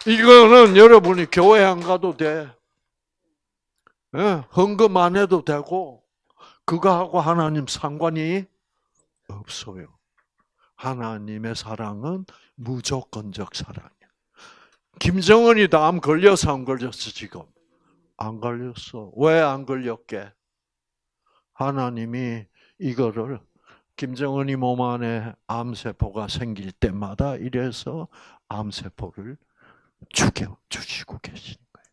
이거는 여러분이 교회 안 가도 돼. 예, 헌금 안 해도 되고, 그거하고 하나님 상관이 없어요. 하나님의 사랑은 무조건적 사랑이야. 김정은이 암 걸려서 안 걸렸어, 지금? 안 걸렸어. 왜 안 걸렸게? 하나님이 이거를 김정은이 몸 안에 암세포가 생길 때마다 이래서 암세포를 죽여주시고 계시는 거예요.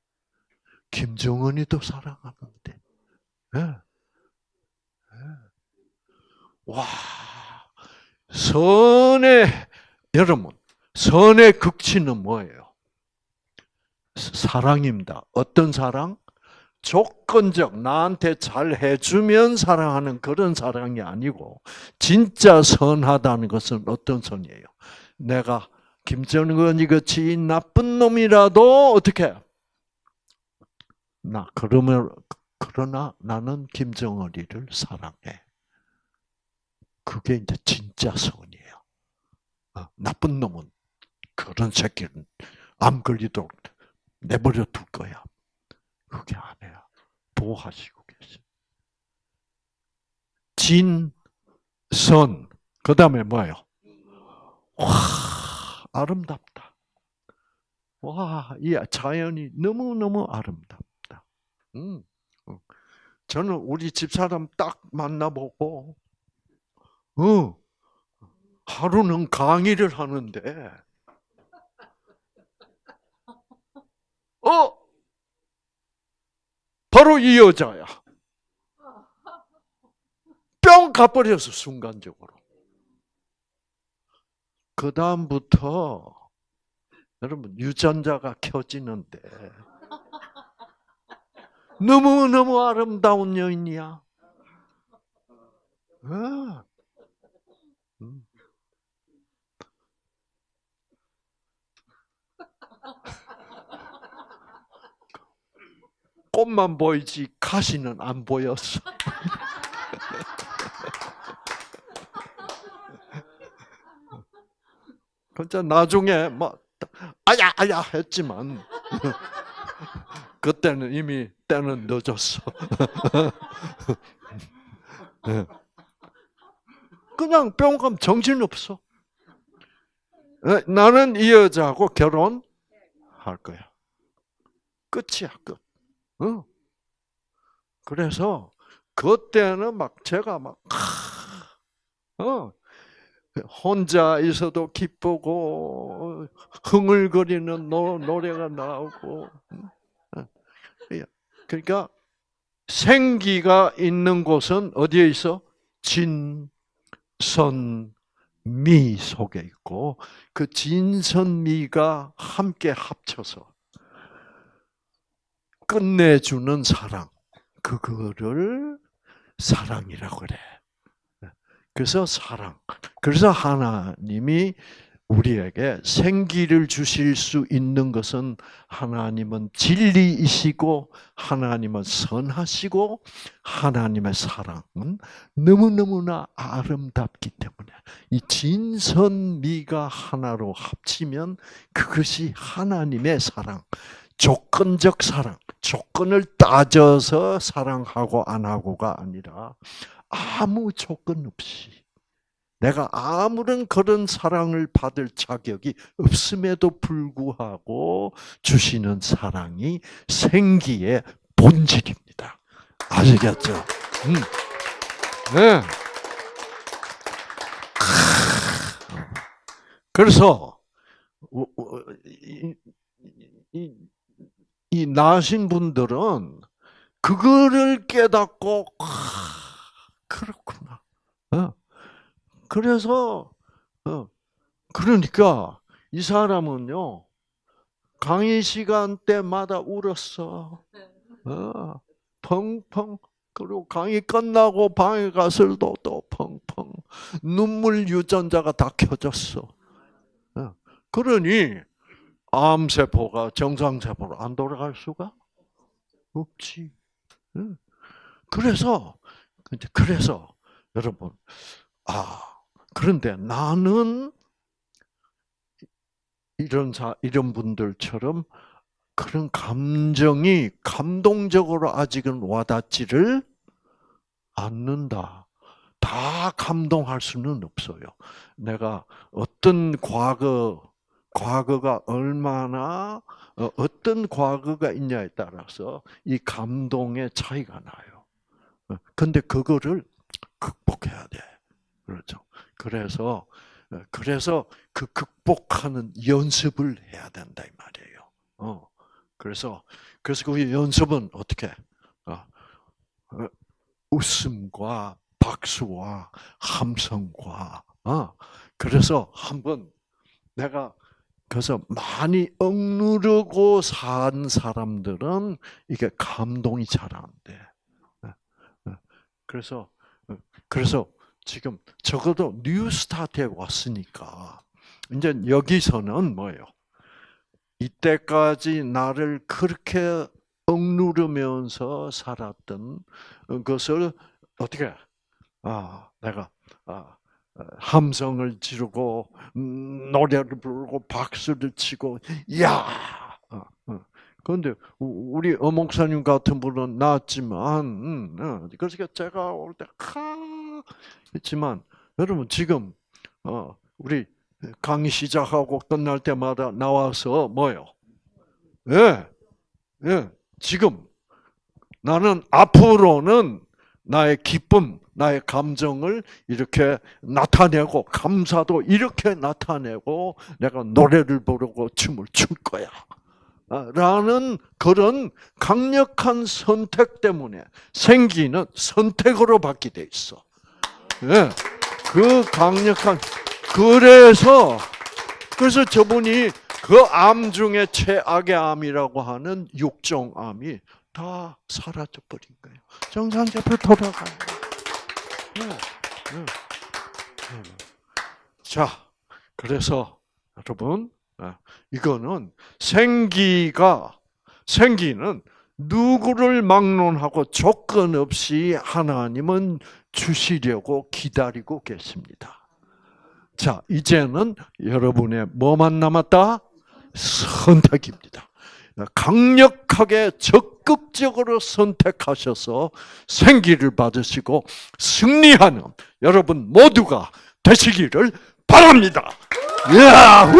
김정은이도 사랑하는데. 네. 와, 선의, 여러분, 선의 극치는 뭐예요? 사랑입니다. 어떤 사랑? 조건적, 나한테 잘 해주면 사랑하는 그런 사랑이 아니고, 진짜 선하다는 것은 어떤 선이에요? 내가 김정은이 같이 나쁜 놈이라도 어떻게? 그러나 나는 김정은이를 사랑해. 그게 이제 진짜 선이에요. 나쁜 놈은 그런 새끼는 암 걸리도록 내버려 둘 거야. 그게 아니야. 보호하시고 계시. 진선. 그 다음에 뭐예요? 와, 아름답다. 와, 이 자연이 너무너무 아름답다. 저는 우리 집사람 딱 만나보고, 하루는 강의를 하는데, 바로 이 여자야. 뿅 가버려서 순간적으로. 그 다음부터 여러분 유전자가 켜지는데 너무너무 아름다운 여인이야. 꽃만 보이지 가시는 안 보였어. 진짜 나중에 막 아야 했지만 그때는 이미 때는 늦었어. 그냥 병감 정신 없어. 나는 이 여자하고 결혼할 거야. 끝이야, 끝. 그래서 그때는 막 제가 막 혼자 있어도 기쁘고 흥얼거리는 노래가 나오고. 그러니까 생기가 있는 곳은 어디에 있어? 진선미 속에 있고 그 진선미가 함께 합쳐서 끝내주는 사랑, 그거를 사랑이라고 그래. 그래서 사랑. 그래서 하나님이 우리에게 생기를 주실 수 있는 것은 하나님은 진리이시고 하나님은 선하시고 하나님의 사랑은 너무너무나 아름답기 때문에 이 진선미가 하나로 합치면 그것이 하나님의 사랑, 조건적 사랑, 조건을 따져서 사랑하고 안 하고가 아니라 아무 조건 없이 내가 아무런 그런 사랑을 받을 자격이 없음에도 불구하고 주시는 사랑이 생기의 본질입니다. 아시겠죠? 네. 그래서 이 나신 분들은 그거를 깨닫고 그렇구나. 그래서 그러니까 이 사람은요 강의 시간 때마다 울었어. 펑펑. 그리고 강의 끝나고 방에 가서도 또 펑펑. 눈물 유전자가 다 켜졌어. 그러니 암세포가 정상세포로 안 돌아갈 수가 없지. 그래서 여러분, 그런데 나는 이런 분들처럼 그런 감정이 감동적으로 아직은 와닿지를 않는다. 다 감동할 수는 없어요. 내가 어떤 과거가 얼마나 어떤 과거가 있냐에 따라서 이 감동의 차이가 나요. 근데 그거를 극복해야 돼. 그렇죠. 그래서 그 극복하는 연습을 해야 된다 이 말이에요. 그래서 그 연습은 어떻게? 웃음과 박수와 함성과 그래서 한번 내가 그래서 많이 억누르고 산 사람들은 이게 감동이 잘 안 돼. 그래서 지금 적어도 뉴스타트에 왔으니까 이제 여기서는 뭐예요? 이때까지 나를 그렇게 억누르면서 살았던 것을 어떻게 내가 함성을 지르고 노래를 부르고 박수를 치고 야. 그런데 우리 어목사님 같은 분은 나왔지만 그래서 제가 올 때 했지만 여러분 지금 우리 강의 시작하고 끝날 때마다 나와서 뭐요? 예, 예. 지금 나는 앞으로는 나의 기쁨, 나의 감정을 이렇게 나타내고 감사도 이렇게 나타내고 내가 노래를 부르고 춤을 출 거야. 라는 그런 강력한 선택 때문에 생기는 선택으로 받게 돼 있어. 예. 그 강력한 그래서 저분이 그 암 중에 최악의 암이라고 하는 육종암이 다 사라져 버린 거예요. 정상적으로 돌아가요. 자, 그래서 여러분, 이거는 생기는 누구를 막론하고 조건 없이 하나님은 주시려고 기다리고 계십니다. 자, 이제는 여러분의 뭐만 남았다? 선택입니다. 강력하게 적극적으로 선택하셔서 생기를 받으시고 승리하는 여러분 모두가 되시기를 바랍니다. 야!